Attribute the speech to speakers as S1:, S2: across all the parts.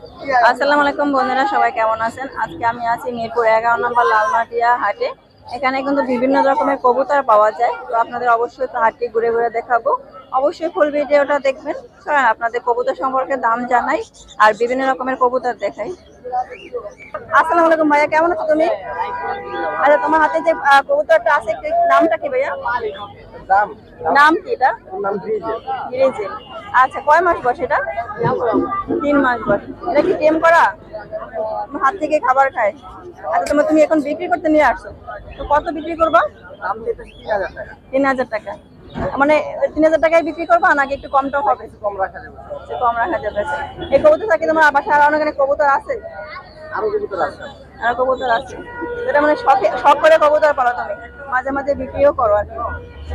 S1: আসসালামু আলাইকুম বন্ধুরা, সবাই কেমন আছেন? আজকে আমি আছি মিরপুর 11 নম্বর লালমাটিয়া হাটে। এখানে কিন্তু বিভিন্ন রকমের কবুতর পাওয়া যায়। তো আপনাদের অবশ্যই হাটটি ঘুরে ঘুরে দেখাবো। অবশ্যই ফুল ভিডিওটা দেখবেন। চলেন আপনাদের কবুতর সম্পর্কে দাম জানাই আর বিভিন্ন রকমের কবুতর দেখাই। আসসালামু আলাইকুম ভাইয়া, কেমন আছো তুমি? আচ্ছা, তোমার হাতে যে কবুতরটা আছে নামটা কি ভাইয়া? নাম কি এটা? গ্রিজেল। আচ্ছা, কয় মাস বয়স এটা? 3 মাস বয়স। এটা কি টেম করা? হাত থেকে খাবার খায়? আচ্ছা, তুমি এখন বিক্রি করতে নিয়ে আসছো, তো কত বিক্রি করবা? 3000 টাকা। মানে 3000 টাকায় বিক্রি করবা নাকি একটু কমটাও হবে? কম রাখা যাবে। এই কবুতর কি তোমার বাসায় আর অনেক কবুতর আছে? আর কবুতর আছে। এটা মানে শখ করে কবুতর পালো তুমি, মাঝে মাঝে বিক্রিও করো আর কি।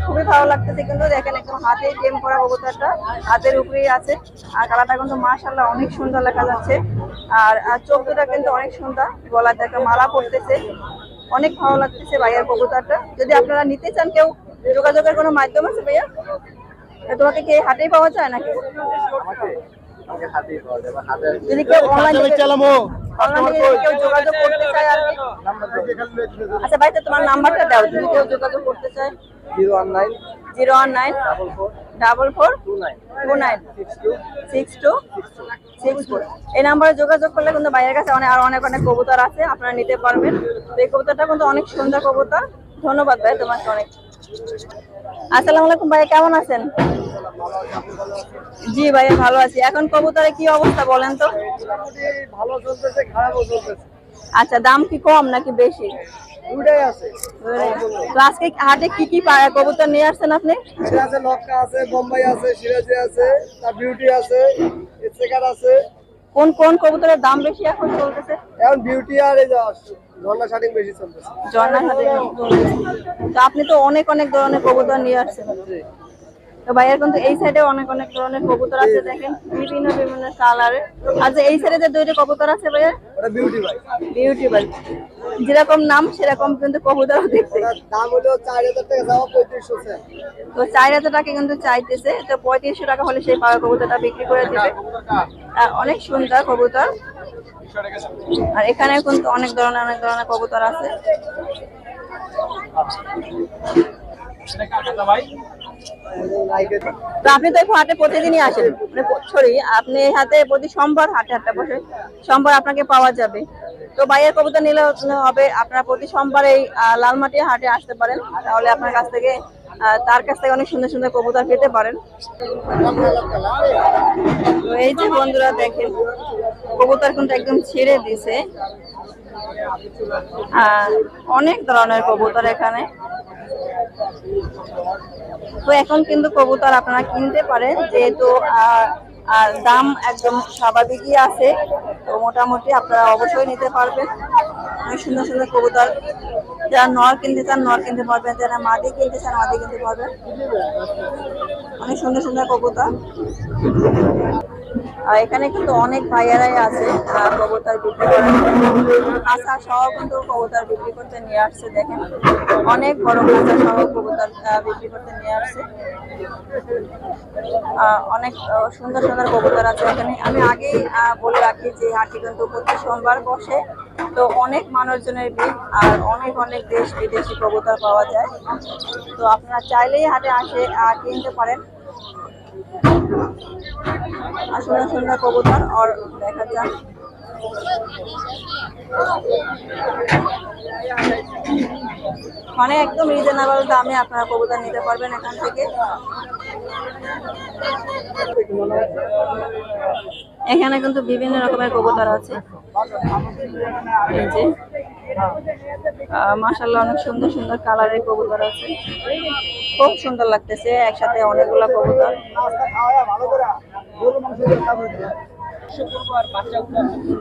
S1: খুবই ভালো লাগতেছে কিন্তু দেখেন, একদম হাতে টেম করা কবুতরটা হাতের উপরেই আছে। আর কালারটা কিন্তু মাশাআল্লাহ অনেক সুন্দর দেখা যাচ্ছে। আর চোখ দুটা কিন্তু অনেক সুন্দর, গলাতে একটা মালা পড়তেছে, অনেক ভালো লাগতেছে ভাইয়ার কবুতরটা। যদি আপনারা নিতে চান, কেউ যোগাযোগের কোনো মাধ্যম আছে ভাইয়া? তোমাকে কি হাটেই পাওয়া যায় নাকি? যদি কেউ অনলাইনে কেউ যোগাযোগ করতে চায় আর কি। আচ্ছা ভাই, তোমার নাম্বারটা দাও, যদি কেউ যোগাযোগ করতে চায়। 019 44 29 6264। এই নাম্বারে যোগাযোগ করলে কিন্তু ভাইয়ের কাছে অনেক কবুতর আছে, আপনারা নিতে পারবেন। তো এই কবুতরটা কিন্তু অনেক সুন্দর কবুতর। ধন্যবাদ ভাই তোমাকে অনেক। আসসালামু আলাইকুম ভাই, কেমন আছেন? জি ভাইয়া, ভালো আছি। এখন কবুতরের কি অবস্থা বলেন তো?
S2: ভালো চলতেছে, খারাপও চলতেছে।
S1: আচ্ছা, দাম কি কম নাকি বেশি?
S2: দুইটাই আছে।
S1: তো আজকে হাটে কি কি কবুতর নিয়ে আসছেন আপনি?
S2: এটা আছে, লক্কা আছে, বোম্বাই আছে, সিরাজি আছে, তার বিউটি আছে, চেকার আছে।
S1: কোন কোন কবুতরের দাম বেশি এখন চলতেছে?
S2: এখন বিউটি আর এই ঝর্ণা শাটিং বেশি চলতেছে।
S1: ঝর্ণা শাটিং। তো আপনি তো অনেক ধরনের কবুতর নিয়ে আসছেন। তো ভাইয়ের কিন্তু এই সাইডে অনেক ধরনের কবুতর আছে, দেখেন বিভিন্ন কালারের। আচ্ছা, এই সাইডে যে দুইটা কবুতর আছে ভাইয়া,
S2: ওটা বিউটি ভাই।
S1: বিউটি ভাই, যেরকম নাম সেরকম কিন্তু কবুতর দেখতে।
S2: দাম হলো 4000 টাকা, যাওয়া 3500 টাকা।
S1: তো 4000 টাকা কিন্তু চাইতেছে, তো 3500 টাকা হলে সেই পাওয়া কবুতরটা বিক্রি করে দিবে। অনেক সুন্দর কবুতর। আর এখানে কিন্তু অনেক ধরনের কবুতর আছে। তো আপনি তো হাটে প্রতিদিনই আসেন, সরি, আপনি হাতে প্রতি সোমবার হাটে বসে, সোমবার আপনাকে পাওয়া যাবে। তো ভাইয়ের কবুতর নিলে হবে, আপনারা প্রতি সোমবার এই লালমাটিয়া হাটে আসতে পারেন, তাহলে আপনার কাছ থেকে তার কাছ থেকে অনেক সুন্দর সুন্দর কবুতর পেতে পারেন। তো এই যে বন্ধুরা দেখেন, কবুতর কিন্তু একদম ছেড়ে দিছে। অনেক ধরনের কবুতর এখানে। তো এখন কিন্তু কবুতর আপনারা কিনতে পারেন, যেহেতু দাম একদম স্বাভাবিকই আছে। তো মোটামুটি আপনারা অবশ্যই নিতে পারবেন। অনেক সুন্দর সুন্দর কবুতর, যারা নর কিনতে চান নর কিনতে পারবেন, যারা মাদি কিনতে চান মাদি কিনতে পারবেন। অনেক সুন্দর সুন্দর কবুতর। আর এখানে কিন্তু অনেক ভাইয়ারাই আছে কবুতর বিক্রি করেন, কাঁচা সহ কিন্তু কবুতর বিক্রি করতে নিয়ে আসছে। দেখেন, অনেক বড় কাঁচা সহ কবুতর বিক্রি করতে নিয়ে আসছে। অনেক সুন্দর সুন্দর কবুতর আছে এখানে। আমি আগেই বলে রাখি যে হাটটি কিন্তু প্রতি সোমবার বসে। তো অনেক মানুষজনের ভিড়, আর অনেক দেশ বিদেশি কবুতর পাওয়া যায়। তো আপনারা চাইলেই হাটে আসে কিনতে পারেন। সুন্দর সুন্দর কবুতর আর দেখা যাক। মানে একদম রিজনেবল দামে আপনারা কবুতর নিতে পারবেন এখান থেকে। এখানে কিন্তু বিভিন্ন রকমের কবুতর আছে। এই যে মাশাআল্লাহ, অনেক সুন্দর সুন্দর কালারের কবুতর আছে, খুব সুন্দর লাগতেছে একসাথে অনেকগুলো কবুতর।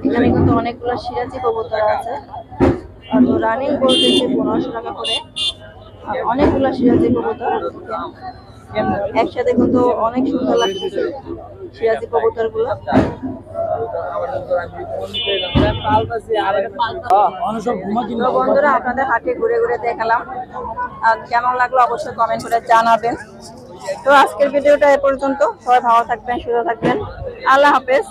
S1: এখানে কিন্তু অনেকগুলো সিরাজি কবুতর আছে, রানিং বলতেছে 1500 টাকা করে। অনেকগুলো সিরাজি কবুতর একসাথে কিন্তু অনেক সুন্দর লাগতেছে সিরাজি কবুতর গুলো। বন্ধুরা, আপনাদের হাটে ঘুরে ঘুরে দেখালাম, কেমন লাগলো অবশ্যই কমেন্ট করে জানাবেন। তো আজকের ভিডিওটা এ পর্যন্ত। সবাই ভালো থাকবেন, সুস্থ থাকবেন। আল্লাহ হাফেজ।